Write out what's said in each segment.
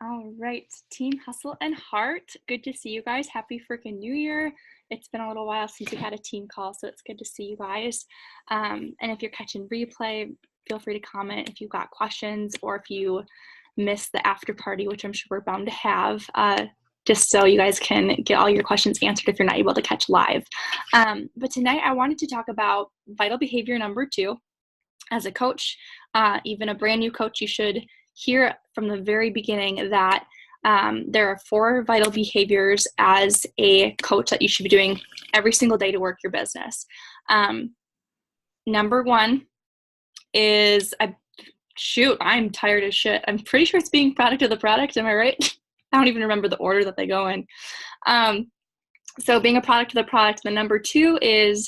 All right, Team Hustle and Heart. Good to see you guys. Happy freaking New Year. It's been a little while since we had a team call, so it's good to see you guys. And if you're catching replay, feel free to comment if you've got questions or if you missed the after party, which I'm sure we're bound to have, just so you guys can get all your questions answered if you're not able to catch live. But tonight I wanted to talk about vital behavior number 2. As a coach, even a brand new coach, you should hear from the very beginning that there are 4 vital behaviors as a coach that you should be doing every single day to work your business. Number 1 is, I'm tired as shit. I'm pretty sure it's being product of the product. Am I right? I don't even remember the order that they go in. So being a product of the product. The number 2 is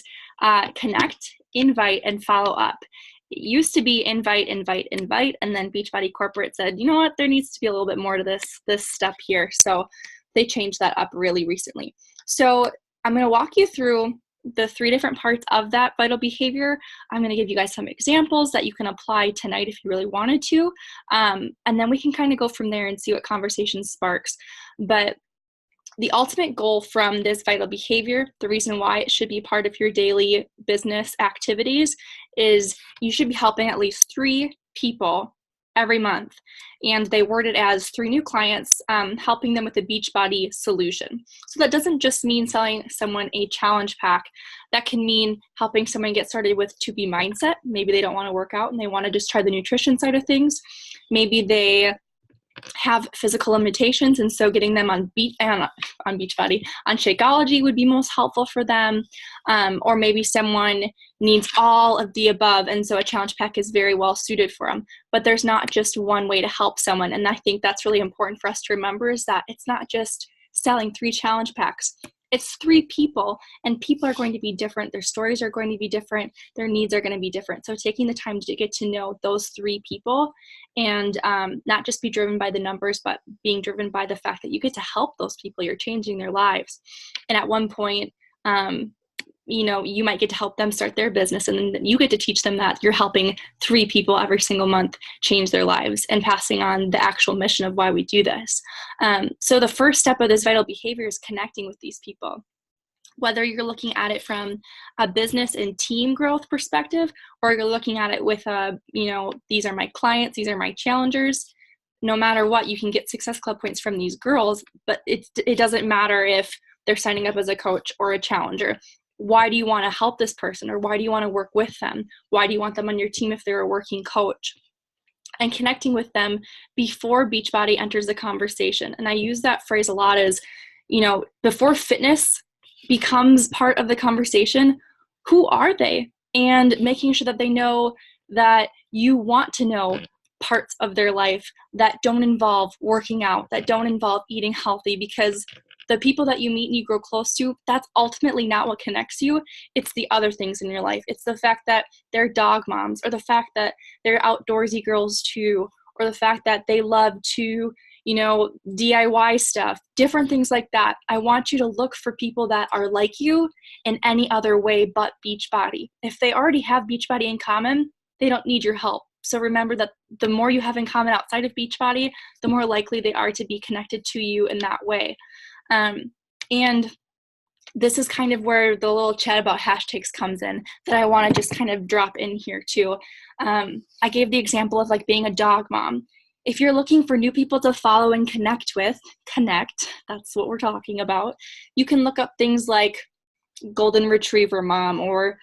connect, invite, and follow up. It used to be invite, and then Beachbody Corporate said, you know what, there needs to be a little bit more to this step here. So they changed that up really recently. So I'm going to walk you through the 3 different parts of that vital behavior. I'm going to give you guys some examples that you can apply tonight if you really wanted to. And then we can kind of go from there and see what conversation sparks. But the ultimate goal from this vital behavior, the reason why it should be part of your daily business activities, is you should be helping at least 3 people every month. And they word it as 3 new clients, helping them with a Beachbody solution. So that doesn't just mean selling someone a challenge pack. That can mean helping someone get started with 2B mindset. Maybe they don't want to work out and they want to just try the nutrition side of things. Maybe they have physical limitations, and so getting them on Beachbody, on Shakeology would be most helpful for them. Or maybe someone needs all of the above, and so a challenge pack is very well suited for them. But there's not just one way to help someone, and I think that's really important for us to remember, is that it's not just selling 3 challenge packs. It's 3 people, and people are going to be different. Their stories are going to be different. Their needs are going to be different. So taking the time to get to know those 3 people and not just be driven by the numbers, but being driven by the fact that you get to help those people. You're changing their lives. And at one point, you might get to help them start their business, and then you get to teach them that you're helping 3 people every single month change their lives and passing on the actual mission of why we do this. So the first step of this vital behavior is connecting with these people. Whether you're looking at it from a business and team growth perspective, or you're looking at it with these are my clients, these are my challengers. No matter what, you can get Success Club points from these girls, but it doesn't matter if they're signing up as a coach or a challenger. Why do you want to help this person, or why do you want to work with them? Why do you want them on your team if they're a working coach? And connecting with them before Beachbody enters the conversation. And I use that phrase a lot as, before fitness becomes part of the conversation, who are they? And making sure that they know that you want to know parts of their life that don't involve working out, that don't involve eating healthy, because the people that you meet and you grow close to, that's ultimately not what connects you. It's the other things in your life. It's the fact that they're dog moms, or the fact that they're outdoorsy girls too, or the fact that they love to, DIY stuff, different things like that. I want you to look for people that are like you in any other way but Beachbody. If they already have Beachbody in common, they don't need your help. So remember that the more you have in common outside of Beachbody, the more likely they are to be connected to you in that way. And this is kind of where the little chat about hashtags comes in, that I want to just kind of drop in here too. I gave the example of like being a dog mom. If you're looking for new people to follow and connect with, that's what we're talking about. You can look up things like golden retriever mom or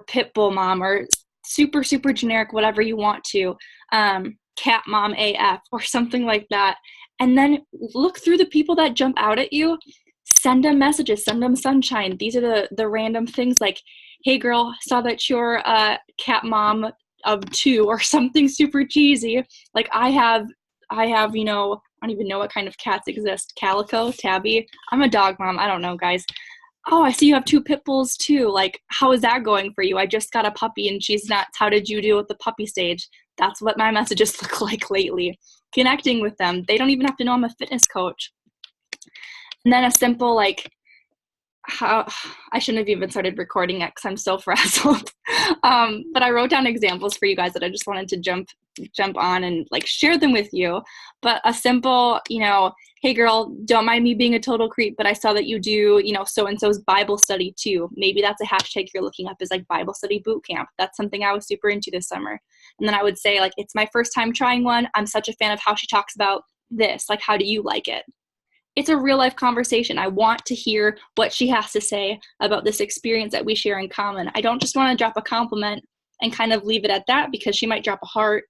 pit bull mom, or super, super generic, whatever you want to, cat mom AF or something like that. And then look through the people that jump out at you, send them messages, send them sunshine. These are the random things like, hey girl, saw that you're a cat mom of 2, or something super cheesy. Like I have, I don't even know what kind of cats exist. Calico, Tabby. I'm a dog mom. I don't know, guys. Oh, I see you have 2 pit bulls too. Like, how is that going for you? I just got a puppy and she's nuts. How did you deal with the puppy stage? That's what my messages look like lately. Connecting with them. They don't even have to know I'm a fitness coach. And then a simple how I shouldn't have even started recording it because I'm so frazzled. But I wrote down examples for you guys that I just wanted to jump jump on and like share them with you. But a simple, hey girl, don't mind me being a total creep, but I saw that you do, so-and-so's Bible study too. Maybe that's a hashtag you're looking up, is like Bible study boot camp. That's something I was super into this summer. And then I would say like, it's my first time trying one. I'm such a fan of how she talks about this. Like, how do you like it? It's a real life conversation. I want to hear what she has to say about this experience that we share in common. I don't just want to drop a compliment and kind of leave it at that, because she might drop a heart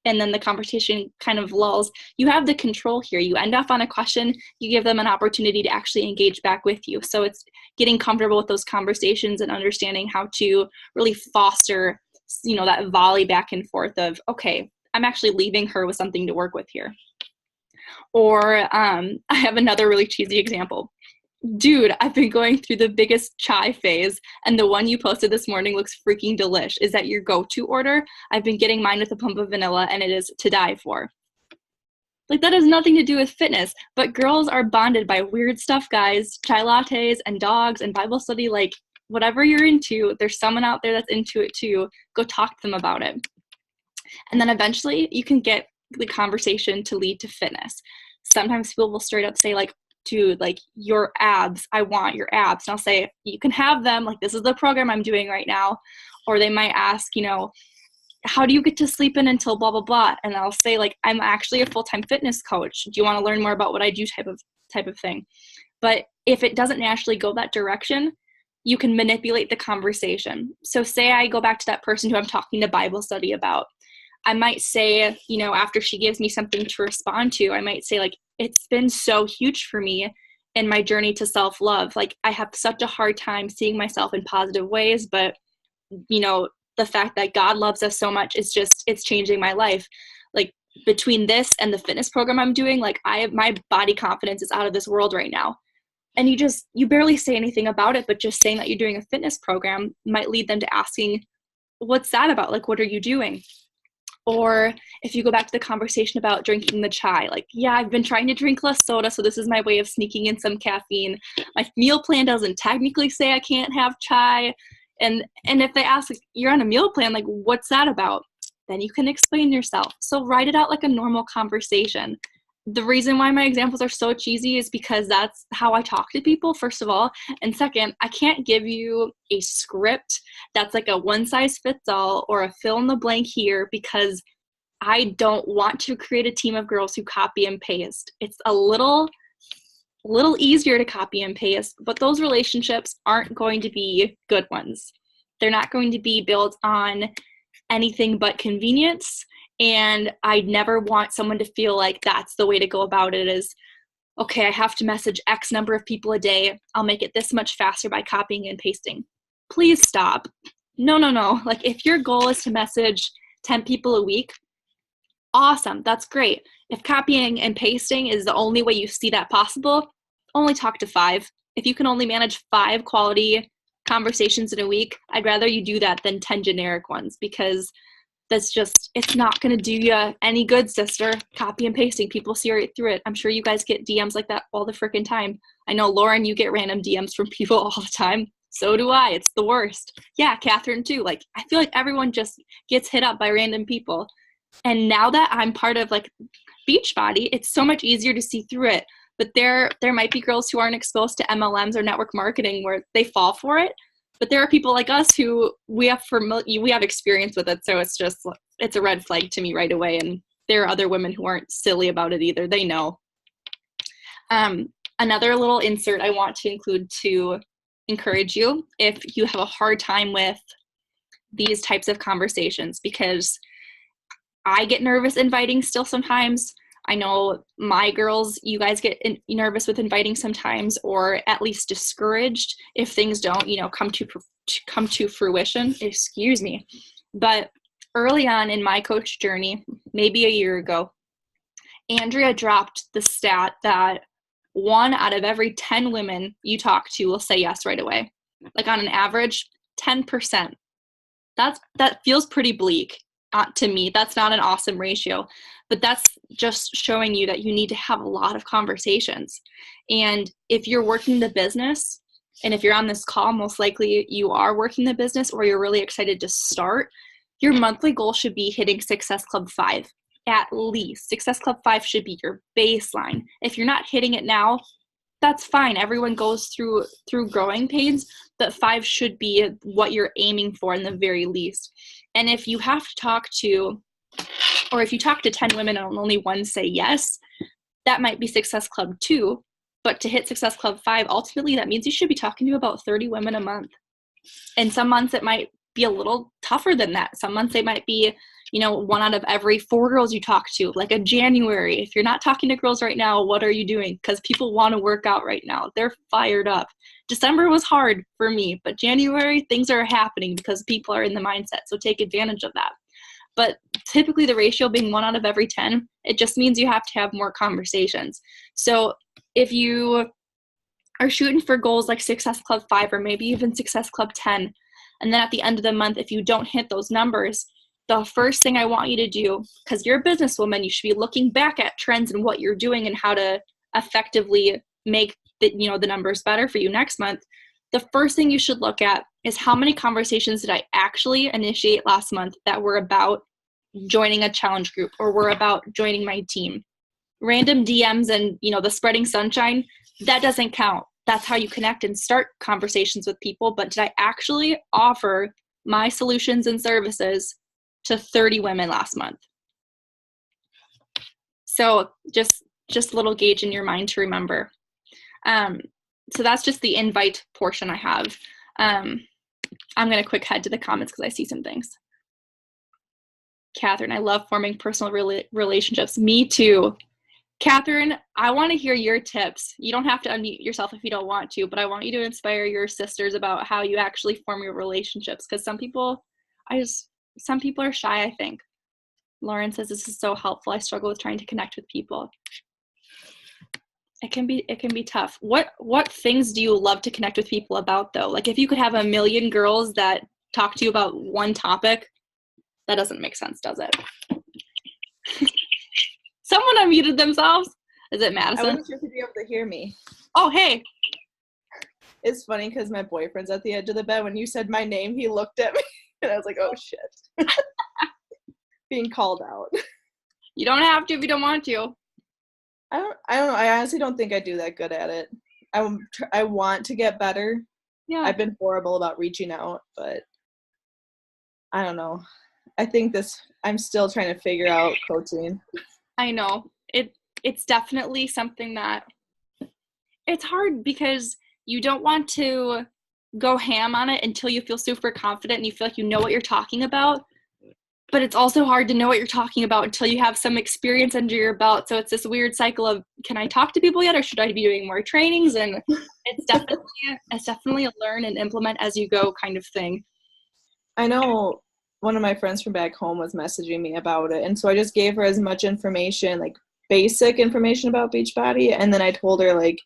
and then the conversation kind of lulls. You have the control here. You end up on a question, you give them an opportunity to actually engage back with you. So it's getting comfortable with those conversations and understanding how to really foster, that volley back and forth of, okay, I'm actually leaving her with something to work with here. Or I have another really cheesy example. Dude, I've been going through the biggest chai phase, and the one you posted this morning looks freaking delish. Is that your go-to order? I've been getting mine with a pump of vanilla, and it is to die for. Like, that has nothing to do with fitness, but girls are bonded by weird stuff, guys. Chai lattes and dogs and Bible study, like, whatever you're into, there's someone out there that's into it too. Go talk to them about it. And then eventually you can get the conversation to lead to fitness. Sometimes people will straight up say like, dude, like, your abs, I want your abs. And I'll say, you can have them. Like, this is the program I'm doing right now. Or they might ask, how do you get to sleep in until blah, blah, blah. And I'll say like, I'm actually a full-time fitness coach. Do you want to learn more about what I do type of thing? But if it doesn't naturally go that direction, you can manipulate the conversation. So say I go back to that person who I'm talking to Bible study about. I might say, after she gives me something to respond to, I might say like, it's been so huge for me in my journey to self-love. Like, I have such a hard time seeing myself in positive ways, but the fact that God loves us so much, it's changing my life. Like, between this and the fitness program I'm doing, like, my body confidence is out of this world right now. And you barely say anything about it, but just saying that you're doing a fitness program might lead them to asking, what's that about? Like, what are you doing? Or if you go back to the conversation about drinking the chai, like, yeah, I've been trying to drink less soda, so this is my way of sneaking in some caffeine. My meal plan doesn't technically say I can't have chai. And if they ask, like, you're on a meal plan, like, what's that about? Then you can explain yourself. So write it out like a normal conversation. The reason why my examples are so cheesy is because that's how I talk to people, first of all. And second, I can't give you a script that's like a one size fits all or a fill in the blank here, because I don't want to create a team of girls who copy and paste. It's a little easier to copy and paste, but those relationships aren't going to be good ones. They're not going to be built on anything but convenience. And I never want someone to feel like that's the way to go about it, is, okay, I have to message X number of people a day. I'll make it this much faster by copying and pasting. Please stop. No. Like, if your goal is to message 10 people a week, awesome. That's great. If copying and pasting is the only way you see that possible, only talk to 5. If you can only manage 5 quality conversations in a week, I'd rather you do that than 10 generic ones, because it's not going to do you any good, sister. Copy and pasting, people see right through it. I'm sure you guys get DMs like that all the freaking time. I know, Lauren, you get random DMs from people all the time. So do I. It's the worst. Yeah, Catherine too. Like, I feel like everyone just gets hit up by random people. And now that I'm part of like Beachbody, it's so much easier to see through it. But there might be girls who aren't exposed to MLMs or network marketing where they fall for it. But there are people like us who we have experience with it, so it's a red flag to me right away. And there are other women who aren't silly about it either. They know. Another little insert I want to include to encourage you if you have a hard time with these types of conversations, because I get nervous inviting still sometimes. I know my girls, you guys get nervous with inviting sometimes, or at least discouraged if things don't, come to fruition. Excuse me. But early on in my coach journey, maybe a year ago, Andrea dropped the stat that 1 out of every 10 women you talk to will say yes right away. Like, on an average, 10%. That feels pretty bleak. To me, that's not an awesome ratio, but that's just showing you that you need to have a lot of conversations. And if you're working the business, and if you're on this call, most likely you are working the business, or you're really excited to start, your monthly goal should be hitting Success Club 5. At least. Success Club 5 should be your baseline. If you're not hitting it now, that's fine. Everyone goes through growing pains, but 5 should be what you're aiming for in the very least. And if you have to talk to, or if you talk to 10 women and only one say yes, that might be Success Club 2. But to hit Success Club 5, ultimately that means you should be talking to about 30 women a month. And some months it might be a little tougher than that. Some months it might be, 1 out of every 4 girls you talk to, like a January. If you're not talking to girls right now, what are you doing? Because people want to work out right now. They're fired up. December was hard for me, but January, things are happening because people are in the mindset. So take advantage of that. But typically the ratio being 1 out of every 10, it just means you have to have more conversations. So if you are shooting for goals like Success Club 5 or maybe even Success Club 10, and then at the end of the month, if you don't hit those numbers, the first thing I want you to do, because you're a businesswoman, you should be looking back at trends and what you're doing and how to effectively make the numbers better for you next month. The first thing you should look at is how many conversations did I actually initiate last month that were about joining a challenge group or were about joining my team. Random DMs and, the spreading sunshine, that doesn't count. That's how you connect and start conversations with people. But did I actually offer my solutions and services to 30 women last month? So just a little gauge in your mind to remember. So that's just the invite portion I have. I'm going to quick head to the comments because I see some things. Catherine, I love forming personal relationships. Me too. Catherine, I want to hear your tips. You don't have to unmute yourself if you don't want to, but I want you to inspire your sisters about how you actually form your relationships, because some people are shy, I think. Lauren says this is so helpful. I struggle with trying to connect with people. It can be tough. What things do you love to connect with people about, though? Like if you could have 1 million girls that talk to you about one topic, that doesn't make sense, does it? Someone unmuted themselves. Is it Madison? I wasn't sure if you'd be able to hear me. Oh, hey. It's funny because my boyfriend's at the edge of the bed. When you said my name, he looked at me and I was like, oh shit. Being called out. You don't have to if you don't want to. I don't know. I honestly don't think I do that good at it. I want to get better. Yeah. I've been horrible about reaching out, but I don't know. I think I'm still trying to figure out coaching. I know. It's definitely something that it's hard because you don't want to go ham on it until you feel super confident and you feel like you know what you're talking about. But it's also hard to know what you're talking about until you have some experience under your belt. So it's this weird cycle of, can I talk to people yet, or should I be doing more trainings? And it's definitely a learn and implement as you go kind of thing. I know one of my friends from back home was messaging me about it. And so I just gave her as much information, like basic information about Beachbody. And then I told her, like,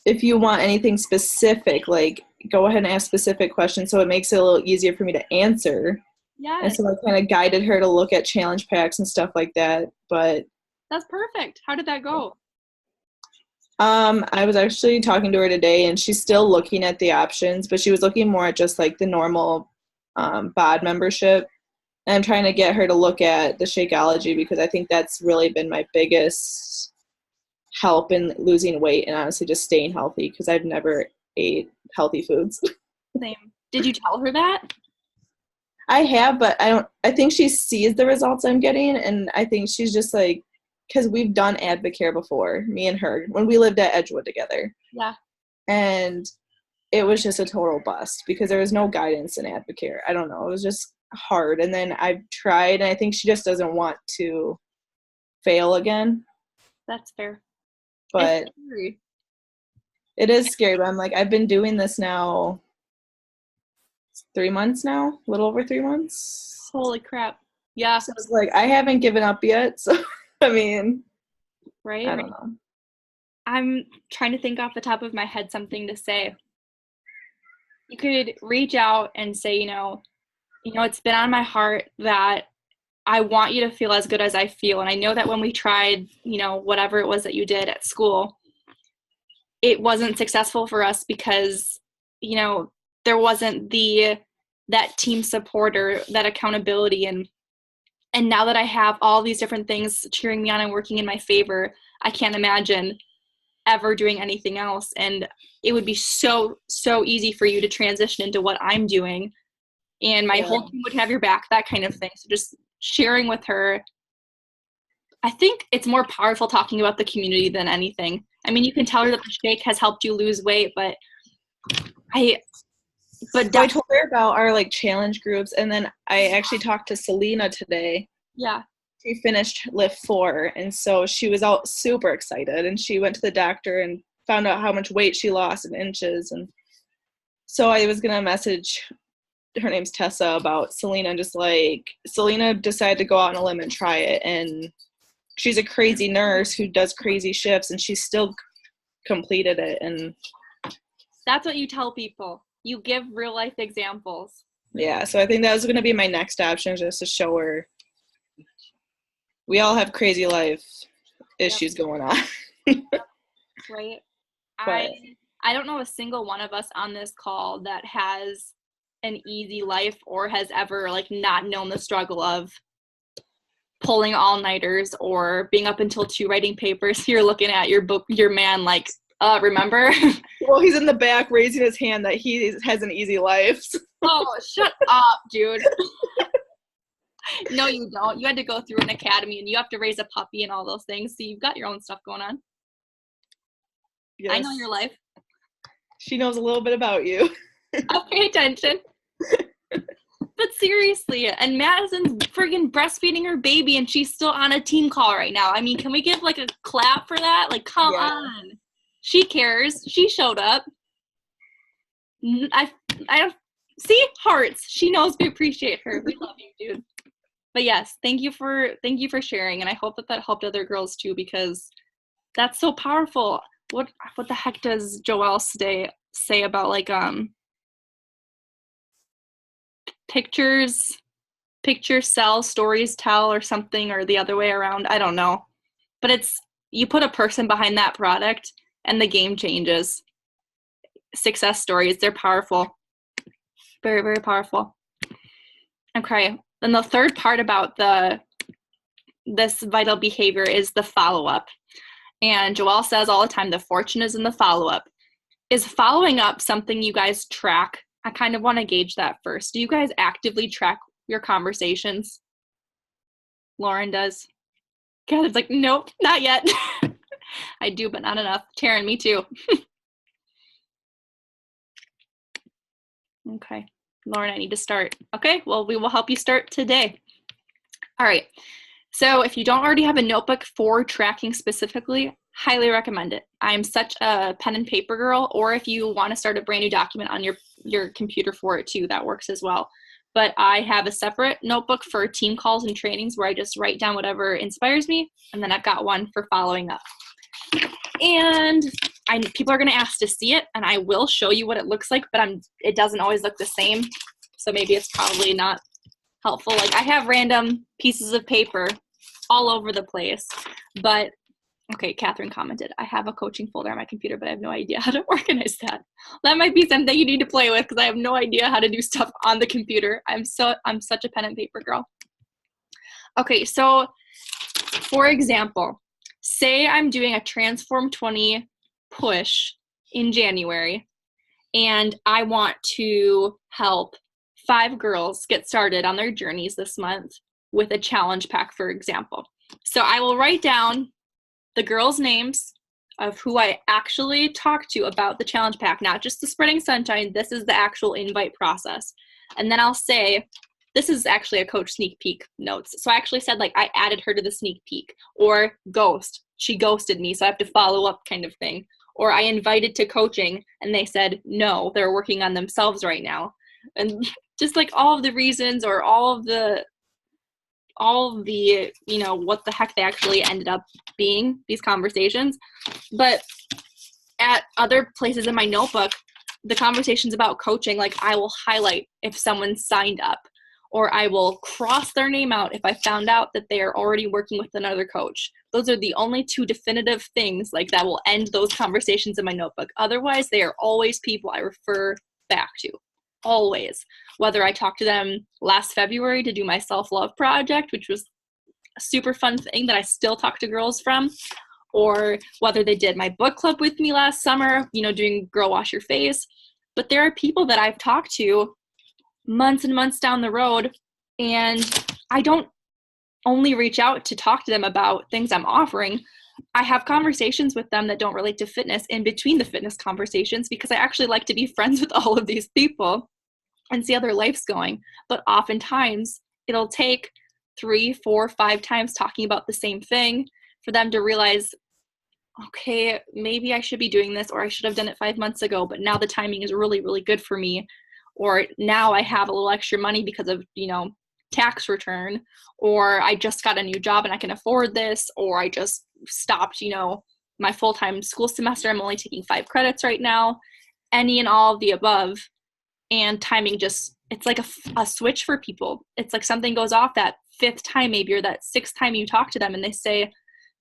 if you want anything specific, like go ahead and ask specific questions. So it makes it a little easier for me to answer. Yeah. And so I kind of guided her to look at challenge packs and stuff like that. But that's perfect. How did that go? I was actually talking to her today, and she's still looking at the options, but she was looking more at just like the normal BOD membership. And I'm trying to get her to look at the Shakeology because I think that's really been my biggest help in losing weight and honestly just staying healthy, because I've never ate healthy foods. Same. Did you tell her that? I have, but I think she sees the results I'm getting, and I think she's just like, because we've done Advocare before, me and her, when we lived at Edgewood together. Yeah. And it was just a total bust because there was no guidance in Advocare. I don't know. It was just hard. And then I've tried, and I think she just doesn't want to fail again. That's fair. But it's scary. It is scary. But I'm like, I've been doing this now 3 months now, a little over 3 months. Holy crap. Yeah. So it's like, I haven't given up yet. So, I mean, right? I don't know. I'm trying to think off the top of my head something to say. You could reach out and say, it's been on my heart that I want you to feel as good as I feel. And I know that when we tried, whatever it was that you did at school, it wasn't successful for us because, there wasn't the that team support or that accountability. And now that I have all these different things cheering me on and working in my favor, I can't imagine ever doing anything else. And it would be so easy for you to transition into what I'm doing, and my whole team would have your back, that kind of thing. So just sharing with her, I think it's more powerful talking about the community than anything. I mean, you can tell her that the shake has helped you lose weight, but I told her about our like challenge groups, and then I actually talked to Selena today. Yeah. She finished lift 4, and so she was all super excited, and she went to the doctor and found out how much weight she lost in inches. And so I was gonna message, her name's Tessa, about Selena, just like, Selena decided to go out on a limb and try it, and she's a crazy nurse who does crazy shifts, and she still completed it. And that's what you tell people. You give real life examples. Yeah, so I think that was going to be my next option, just to show her we all have crazy life issues going on. Right. But I don't know a single one of us on this call that has an easy life or has ever like not known the struggle of pulling all-nighters or being up until 2 writing papers. You're looking at your man like, remember? Well, he's in the back raising his hand that he has an easy life. Oh, shut up, dude. No, you don't. You had to go through an academy and you have to raise a puppy and all those things. So you've got your own stuff going on. Yes. I know your life. She knows a little bit about you. I'll pay attention. But seriously, and Madison's friggin' breastfeeding her baby and she's still on a team call right now. I mean, can we give like a clap for that? Like, come on. She cares. She showed up. I don't see hearts. She knows we appreciate her. We love you, dude. But yes, thank you for sharing, and I hope that helped other girls too, because that's so powerful. What the heck does Joelle say about like pictures sell, stories tell, or something, or the other way around? I don't know, but it's, you put a person behind that product and the game changes. Success stories, they're powerful, very, very powerful. Okay. And the third part about this vital behavior is the follow-up. And Joelle says all the time, the fortune is in the follow-up. Is following up something you guys track? I kind of want to gauge that first. Do you guys actively track your conversations? Lauren does. Kathy's like, nope, not yet. I do, but not enough. Taryn, me too. Okay. Lauren, I need to start. Okay, well, we will help you start today. All right. So if you don't already have a notebook for tracking specifically, highly recommend it. I'm such a pen and paper girl, or if you want to start a brand new document on your computer for it too, that works as well. But I have a separate notebook for team calls and trainings where I just write down whatever inspires me, and then I've got one for following up. And people are going to ask to see it, and I will show you what it looks like, but it doesn't always look the same, so maybe it's probably not helpful. Like, I have random pieces of paper all over the place, but okay, Catherine commented, I have a coaching folder on my computer, but I have no idea how to organize that. That might be something you need to play with, because I have no idea how to do stuff on the computer. I'm such a pen and paper girl. Okay, so for example, say I'm doing a Transform 20 push in January, and I want to help 5 girls get started on their journeys this month with a challenge pack, for example. So I will write down the girls' names of who I actually talked to about the challenge pack, not just the Spreading Sunshine. This is the actual invite process. And then I'll say, this is actually a coach sneak peek notes. So I actually said, like, I added her to the sneak peek, or ghost. She ghosted me, so I have to follow up, kind of thing. Or I invited to coaching and they said, no, they're working on themselves right now. And just like all of the reasons, or all of the, you know, what the heck they actually ended up being, these conversations. But at other places in my notebook, the conversations about coaching, like, I will highlight if someone signed up, or I will cross their name out if I found out that they are already working with another coach. Those are the only 2 definitive things like that will end those conversations in my notebook. Otherwise, they are always people I refer back to. always. Whether I talked to them last February to do my self-love project, which was a super fun thing that I still talk to girls from, or whether they did my book club with me last summer, doing Girl Wash Your Face. But there are people that I've talked to months and months down the road, and I don't only reach out to talk to them about things I'm offering. I have conversations with them that don't relate to fitness in between the fitness conversations, because I actually like to be friends with all of these people and see how their life's going. But oftentimes it'll take 3, 4, 5 times talking about the same thing for them to realize, okay, maybe I should be doing this, or I should have done it 5 months ago, but now the timing is really, really good for me. Or now I have a little extra money because of, tax return, or I just got a new job and I can afford this, or I just stopped, my full-time school semester. I'm only taking 5 credits right now, any and all of the above. And timing it's like a switch for people. It's like something goes off that 5th time maybe, or that 6th time you talk to them and they say,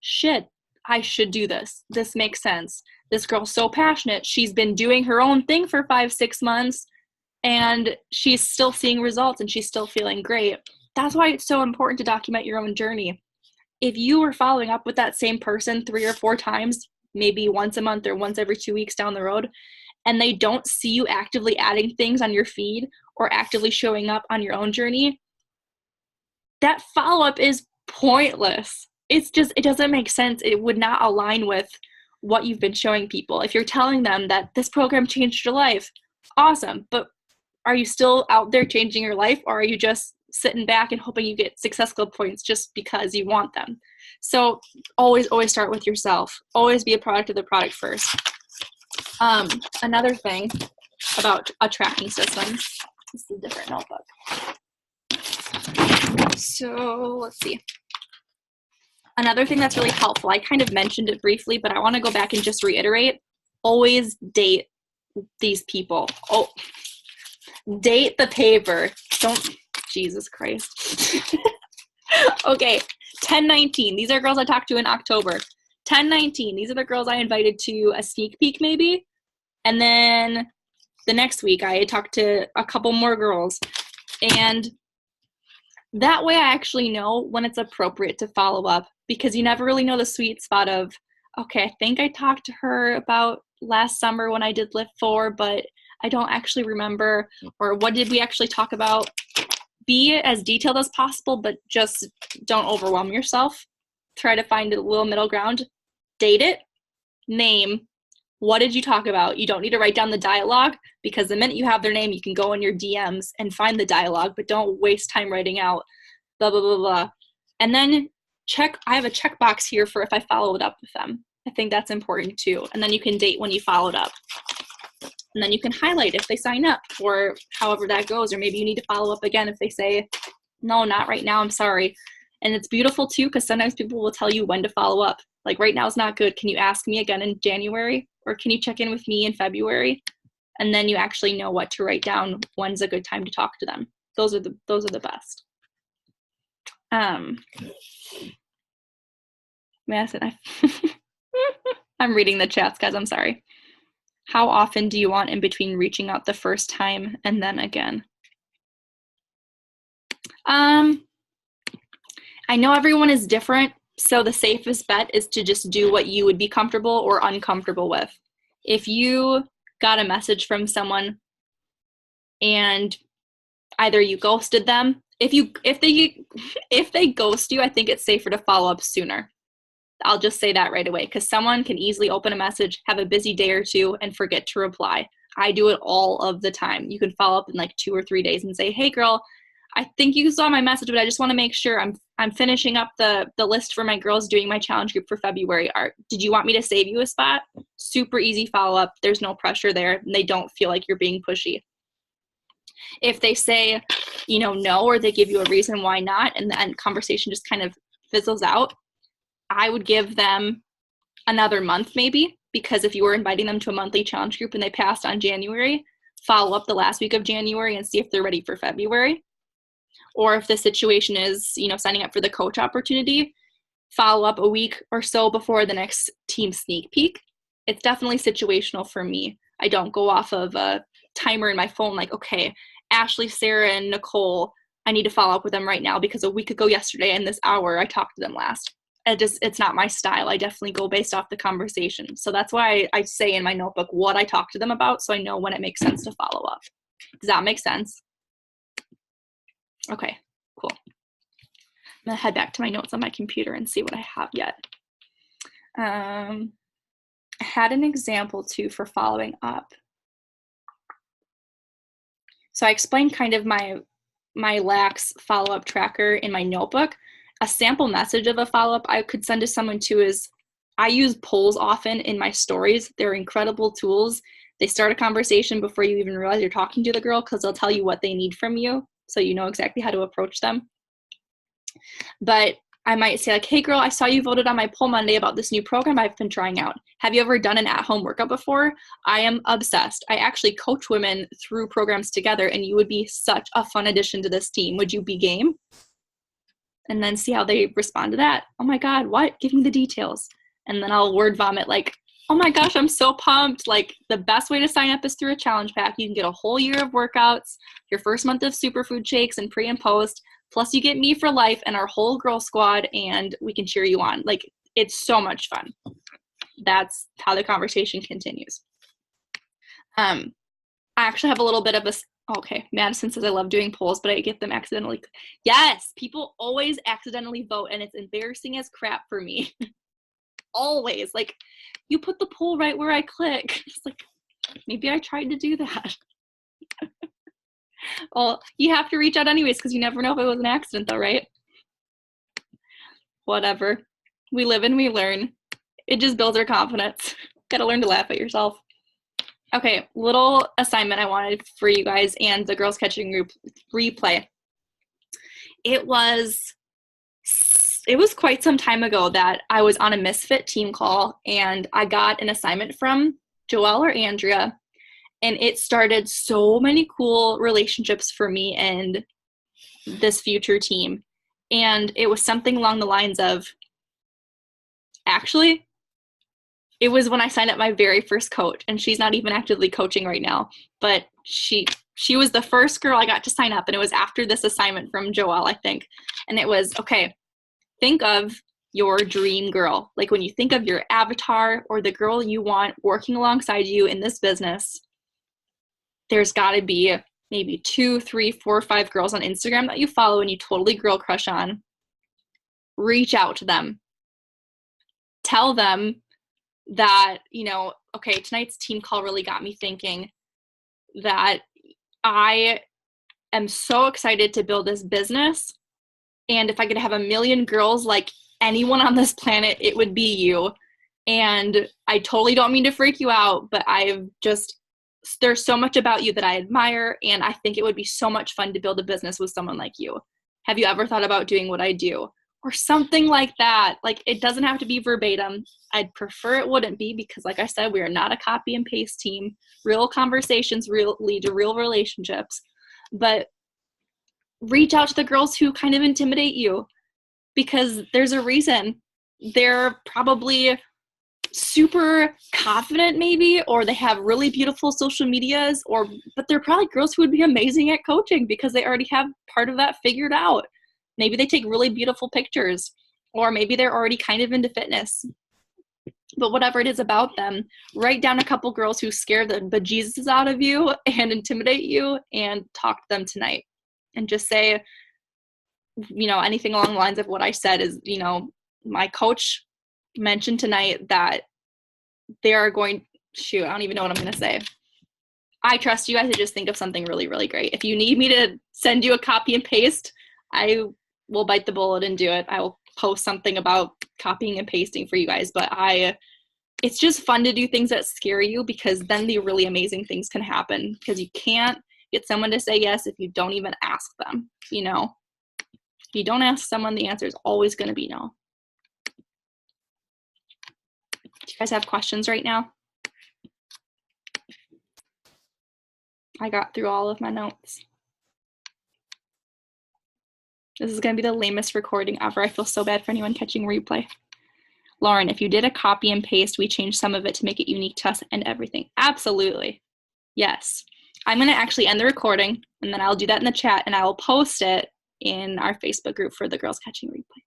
shit, I should do this. This makes sense. This girl's so passionate. She's been doing her own thing for 5-6 months and she's still seeing results and she's still feeling great. That's why it's so important to document your own journey. If you are following up with that same person 3 or 4 times, maybe once a month or once every 2 weeks down the road, and they don't see you actively adding things on your feed or actively showing up on your own journey, that follow-up is pointless. It doesn't make sense. It would not align with what you've been showing people. If you're telling them that this program changed your life, awesome, but are you still out there changing your life, or are you just sitting back and hoping you get Success Club points just because you want them? So always start with yourself. Always be a product of the product first. Another thing about a tracking system, this is a different notebook. So let's see. Another thing that's really helpful, I kind of mentioned it briefly, but I want to go back and just reiterate, always date these people. Oh, date the paper. Jesus Christ. Okay, 1019. These are girls I talked to in October. 1019. These are the girls I invited to a sneak peek maybe. And then the next week I talked to a couple more girls. And that way I actually know when it's appropriate to follow up, because you never really know the sweet spot of, okay, I think I talked to her about last summer when I did Lift 4, but I don't actually remember, or what did we actually talk about? Be as detailed as possible, but just don't overwhelm yourself. Try to find a little middle ground. Date it, name, what did you talk about? You don't need to write down the dialogue, because the minute you have their name, you can go in your DMs and find the dialogue, but don't waste time writing out blah, blah, blah, blah. And then I have a checkbox here for if I followed up with them. I think that's important too. And then you can date when you followed up. And then you can highlight if they sign up, or however that goes, or maybe you need to follow up again if they say, no, not right now, I'm sorry. And it's beautiful too, because sometimes people will tell you when to follow up. Like, right now is not good. Can you ask me again in January? Or can you check in with me in February? And then you actually know what to write down, when's a good time to talk to them. Those are the best. Madison, I'm reading the chats, guys, I'm sorry. How often do you want in between reaching out the first time and then again? I know everyone is different, so the safest bet is to just do what you would be comfortable or uncomfortable with. If you got a message from someone and either you ghosted them, if they ghost you, I think it's safer to follow up sooner. I'll just say that right away, because someone can easily open a message, have a busy day or two, and forget to reply. I do it all of the time. You can follow up in like 2 or 3 days and say, hey girl, I think you saw my message, but I just want to make sure I'm finishing up the list for my girls doing my challenge group for February art. Did you want me to save you a spot? Super easy follow up. There's no pressure there, and they don't feel like you're being pushy. If they say, no, or they give you a reason why not, and the conversation just kind of fizzles out, I would give them another month maybe, because if you were inviting them to a monthly challenge group and they passed on January, follow up the last week of January and see if they're ready for February. Or if the situation is, signing up for the coach opportunity, follow up a week or so before the next team sneak peek. It's definitely situational for me. I don't go off of a timer in my phone, like, okay, Ashley, Sarah, and Nicole, I need to follow up with them right now because a week ago yesterday in this hour, I talked to them last. It's not my style. I definitely go based off the conversation. So that's why I say in my notebook what I talked to them about, so I know when it makes sense to follow up. Does that make sense? Okay, cool. I'm gonna head back to my notes on my computer and see what I have yet. I had an example too for following up. So I explained kind of my lax follow-up tracker in my notebook. A sample message of a follow-up I could send to someone too is, I use polls often in my stories. They're incredible tools. They start a conversation before you even realize you're talking to the girl, because they'll tell you what they need from you, so you know exactly how to approach them. But I might say like, hey girl, I saw you voted on my poll Monday about this new program I've been trying out. Have you ever done an at-home workout before? I am obsessed. I actually coach women through programs together, and you would be such a fun addition to this team. Would you be game? And then see how they respond to that. Oh my God, what? Give me the details. And then I'll word vomit like, oh my gosh, I'm so pumped. Like, the best way to sign up is through a challenge pack. You can get a whole year of workouts, your first month of superfood shakes and pre and post, plus you get me for life and our whole girl squad, and we can cheer you on. Like, it's so much fun. That's how the conversation continues. I actually have a little bit of a, okay, Madison says I love doing polls, but I get them accidentally. Yes, people always accidentally vote, and it's embarrassing as crap for me. Always. Like, you put the poll right where I click. It's like, maybe I tried to do that. Well, you have to reach out anyways, because you never know if it was an accident though, right? Whatever. We live and we learn. It just builds our confidence. Gotta learn to laugh at yourself. Okay, little assignment I wanted for you guys and the Girls Catching Group replay. It was quite some time ago that I was on a Misfit team call, and I got an assignment from Joelle or Andrea, and it started so many cool relationships for me and this future team. And it was something along the lines of, actually, it was when I signed up my very first coach, and she's not even actively coaching right now, but she was the first girl I got to sign up, and it was after this assignment from Joelle, I think. And it was, okay, think of your dream girl. Like, when you think of your avatar or the girl you want working alongside you in this business, there's got to be maybe 2, 3, 4, 5 girls on Instagram that you follow and you totally girl crush on. Reach out to them. Tell them that, you know, okay, tonight's team call really got me thinking that I am so excited to build this business, and if I could have 1 million girls like anyone on this planet, it would be you. And I totally don't mean to freak you out, but there's so much about you that I admire, and I think it would be so much fun to build a business with someone like you. Have you ever thought about doing what I do? Or something like that. Like, it doesn't have to be verbatim. I'd prefer it wouldn't be, because like I said, we are not a copy and paste team. Real conversations lead to real relationships. But reach out to the girls who kind of intimidate you, because there's a reason. They're probably super confident maybe, or they have really beautiful social medias, but they're probably girls who would be amazing at coaching because they already have part of that figured out. Maybe they take really beautiful pictures, or maybe they're already kind of into fitness. But whatever it is about them, write down a couple girls who scare the bejesus out of you and intimidate you, and talk to them tonight. And just say, you know, anything along the lines of what I said is, you know, my coach mentioned tonight that they are going, I don't even know what I'm going to say. I trust you guys to just think of something really, really great. If you need me to send you a copy and paste, I will bite the bullet and do it. I will post something about copying and pasting for you guys, but it's just fun to do things that scare you, because then the really amazing things can happen, because you can't get someone to say yes if you don't even ask them, you know. If you don't ask someone, the answer is always going to be no. Do you guys have questions right now? I got through all of my notes. This is going to be the lamest recording ever. I feel so bad for anyone catching replay. Lauren, if you did a copy and paste, we changed some of it to make it unique to us and everything. Absolutely. Yes. I'm going to actually end the recording, and then I'll do that in the chat, and I will post it in our Facebook group for the Girls Catching Replay.